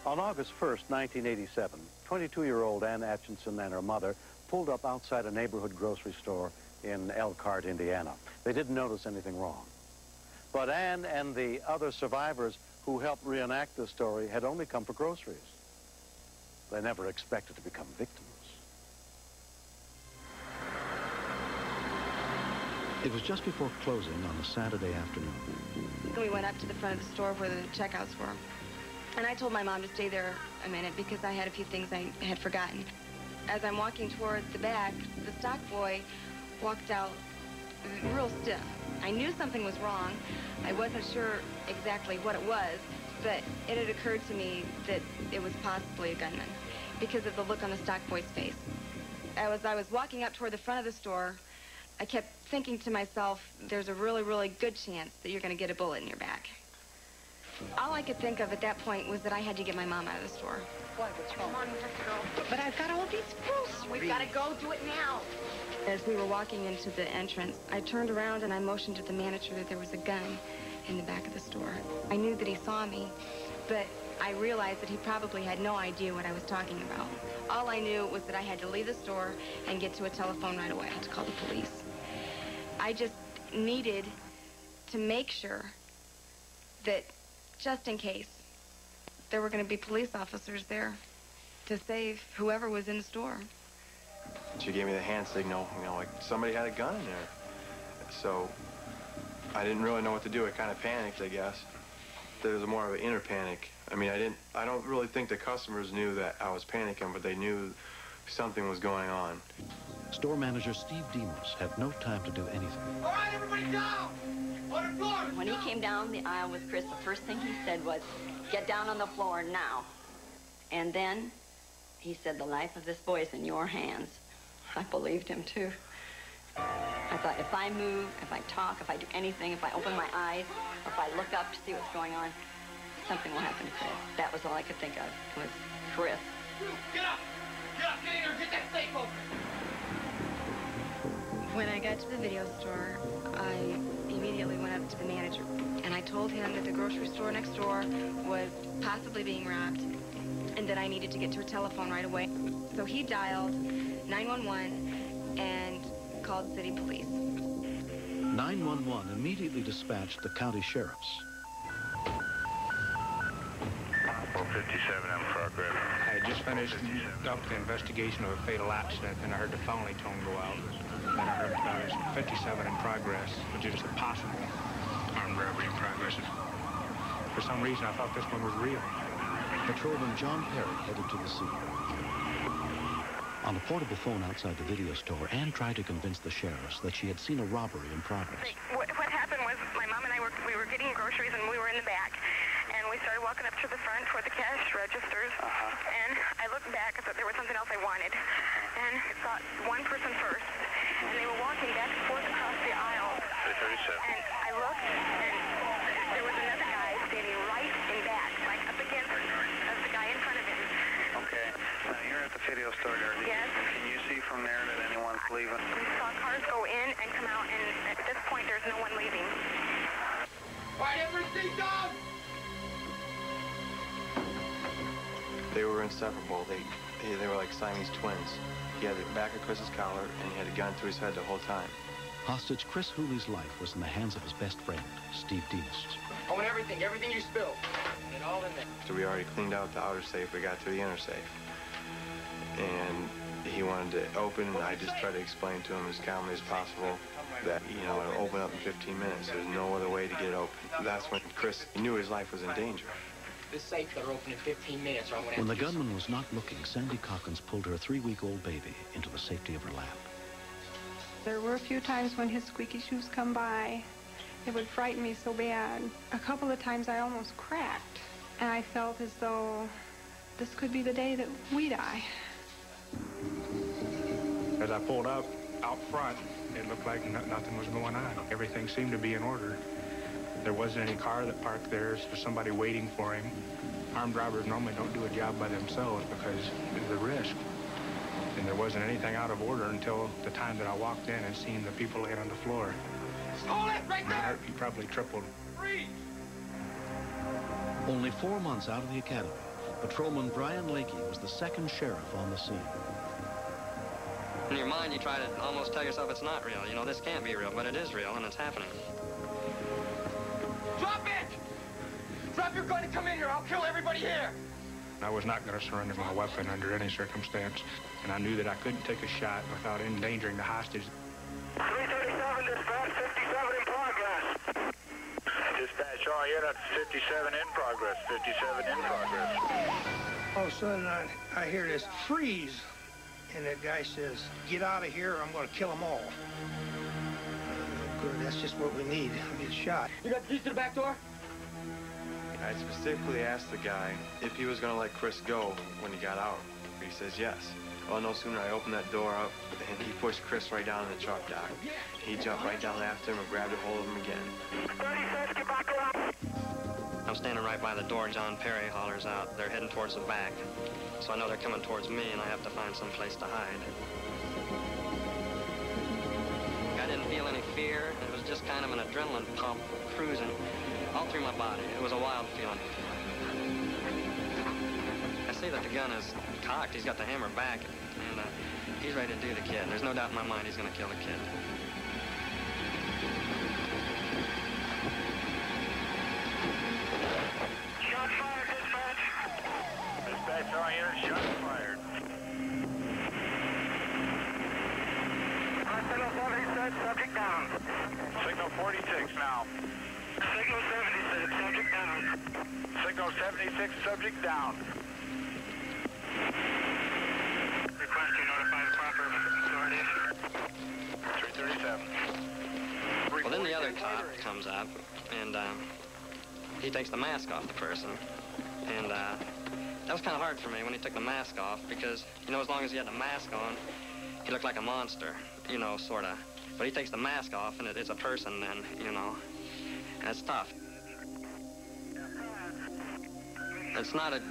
On August 1st, 1987, 22-year-old Ann Atchison and her mother pulled up outside a neighborhood grocery store in Elkhart, Indiana. They didn't notice anything wrong. But Ann and the other survivors who helped reenact the story had only come for groceries. They never expected to become victims. It was just before closing on a Saturday afternoon. We went up to the front of the store where the checkouts were. And I told my mom to stay there a minute because I had a few things I had forgotten. As I'm walking towards the back, the stock boy walked out real stiff. I knew something was wrong. I wasn't sure exactly what it was, but it had occurred to me that it was possibly a gunman because of the look on the stock boy's face. As I was walking up toward the front of the store, I kept thinking to myself, there's a really, really good chance that you're going to get a bullet in your back. All I could think of at that point was that I had to get my mom out of the store. What? What's wrong? Come on, we have to go. But I've got all these groceries. We've got to go. Do it now. As we were walking into the entrance, I turned around and I motioned to the manager that there was a gun in the back of the store. I knew that he saw me, but I realized that he probably had no idea what I was talking about. All I knew was that I had to leave the store and get to a telephone right away to call the police. I just needed to make sure that, just in case, there were going to be police officers there to save whoever was in the store. She gave me the hand signal, you know, like somebody had a gun in there. So I didn't really know what to do. I kind of panicked, I guess. There was more of an inner panic. I mean, I don't really think the customers knew that I was panicking, but they knew something was going on. Store manager Steve Demos had no time to do anything. All right, everybody down! On the floor! When he came down the aisle with Chris, the first thing he said was, "Get down on the floor now." And then he said, "The life of this boy is in your hands." I believed him, too. I thought, if I move, if I talk, if I do anything, if I open my eyes, if I look up to see what's going on, something will happen to Chris. That was all I could think of, was Chris. Get up! Get up! Get in here! Get that safe open! When I got to the video store, I immediately went up to the manager, and I told him that the grocery store next door was possibly being robbed, and that I needed to get to a telephone right away. So he dialed 911 and called city police. 911 immediately dispatched the county sheriffs. 457 in progress. I had just finished up the investigation of a fatal accident, and I heard the phone tone go out. Then I heard about it 57 in progress, which is a possible armed robbery in progress. For some reason, I thought this one was real. Patrolman John Perry headed to the scene. On a portable phone outside the video store, Ann tried to convince the sheriffs that she had seen a robbery in progress. What happened was my mom and I were getting groceries, and we were in the back. And we started walking up to the front toward the cash registers. And I looked back and thought there was something else I wanted. And I saw one person first. And they were walking back and forth across the aisle. And I looked, and there was another guy standing right in back, like up against the guy in front of him. Okay. Now you're at the video store, Darby. Yes. Can you see from there that anyone's leaving? We saw cars go in and come out, and at this point, there's no one leaving. All right, everybody stay down! They were inseparable. They were like Siamese twins. He had the back of Chris's collar, and he had a gun to his head the whole time. Hostage Chris Hooley's life was in the hands of his best friend, Steve Demos. I want everything you spilled. Get all in there. So we already cleaned out the outer safe. We got to the inner safe. And he wanted to open, and I just tried to explain to him as calmly as possible that, you know, it'll open up in 15 minutes. There's no other way to get it open. That's when Chris knew his life was in danger. This safe better open in 15 minutes, or I'm gonna When the gunman was not looking, Sandy Calkins pulled her 3-week-old baby into the safety of her lap. There were a few times when his squeaky shoes come by. It would frighten me so bad. A couple of times I almost cracked, and I felt as though this could be the day that we die. As I pulled up out front, it looked like nothing was going on. Everything seemed to be in order. There wasn't any car that parked there, so somebody waiting for him. Armed robbers normally don't do a job by themselves because of the risk. And there wasn't anything out of order until the time that I walked in and seen the people laying on the floor. Hold it right My there! heartbeat probably tripled. Freeze! Only 4 months out of the academy, Patrolman Brian Lakey was the second sheriff on the scene. In your mind, you try to almost tell yourself it's not real. You know, this can't be real, but it is real, and it's happening. Drop it! Drop your gun and come in here. I'll kill everybody here. I was not going to surrender my weapon under any circumstance, and I knew that I couldn't take a shot without endangering the hostage. 337, dispatch, 57 in progress. Dispatch, all units, 57 in progress, 57 in progress. All of a sudden, I hear this freeze, and that guy says, "Get out of here, or I'm going to kill them all." Good, that's just what we need. We get shot. You got the keys to the back door? I specifically asked the guy if he was going to let Chris go when he got out. He says yes. Well, no sooner I opened that door up, and he pushed Chris right down in the truck dock. He jumped right down after him and grabbed a hold of him again. 36, get back around. I'm standing right by the door. John Perry hollers out. They're heading towards the back. So I know they're coming towards me, and I have to find some place to hide. I didn't feel any fear. It was just kind of an adrenaline pump cruising all through my body. It was a wild feeling. I see that the gun is cocked. He's got the hammer back, and he's ready to do the kid. There's no doubt in my mind he's going to kill the kid. Shot fired, dispatch. Dispatch, all units, shot fired. Signal 76, subject down. Signal 46 now. Signal 76, subject down. Signal 76, subject down. Request you notify the proper authorities. 337. Well, then the other cop comes up, and he takes the mask off the person. And that was kind of hard for me when he took the mask off, because, you know, as long as he had the mask on, he looked like a monster, you know, sort of. But he takes the mask off, and it's a person then, you know. And it's tough. It's not a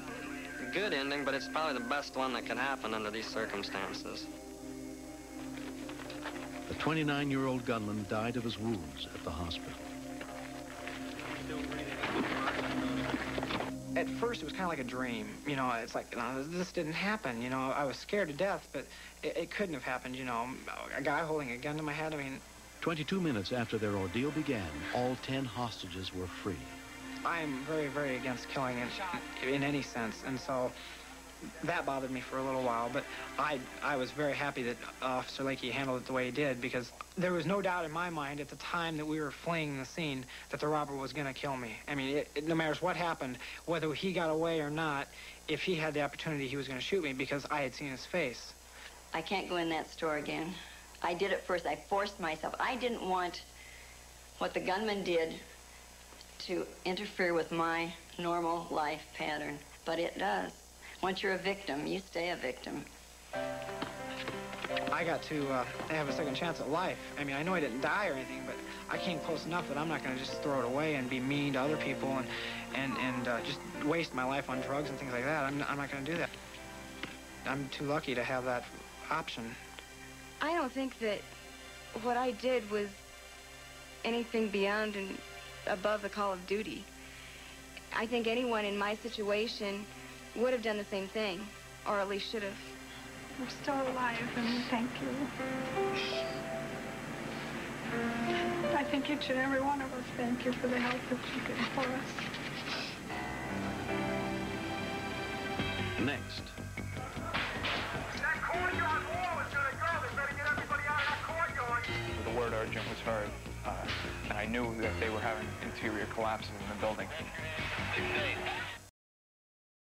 good ending, but it's probably the best one that could happen under these circumstances. The 29-year-old gunman died of his wounds at the hospital. At first, it was kind of like a dream. You know, it's like, no, this didn't happen. You know, I was scared to death, but it couldn't have happened, you know. A guy holding a gun to my head, I mean... 22 minutes after their ordeal began, all 10 hostages were free. I am very, very against killing in any sense, and so that bothered me for a little while, but I was very happy that Officer Lakey handled it the way he did, because there was no doubt in my mind at the time that we were fleeing the scene that the robber was going to kill me. I mean, no matter what happened, whether he got away or not, if he had the opportunity, he was going to shoot me because I had seen his face. I can't go in that store again. I did it first. I forced myself. I didn't want what the gunman did to interfere with my normal life pattern, but it does. Once you're a victim, you stay a victim. I got to have a second chance at life. I mean, I know I didn't die or anything, but I came close enough that I'm not going to just throw it away and be mean to other people and just waste my life on drugs and things like that. I'm not going to do that. I'm too lucky to have that option. I don't think that what I did was anything beyond and above the call of duty. I think anyone in my situation would have done the same thing, or at least should have. We're still alive, and thank you. I think each and every one of us thank you for the help that you did for us. Next. That courtyard wall is going to go. They better get everybody out of that courtyard. The word urgent was heard, and I knew that they were having interior collapses in the building.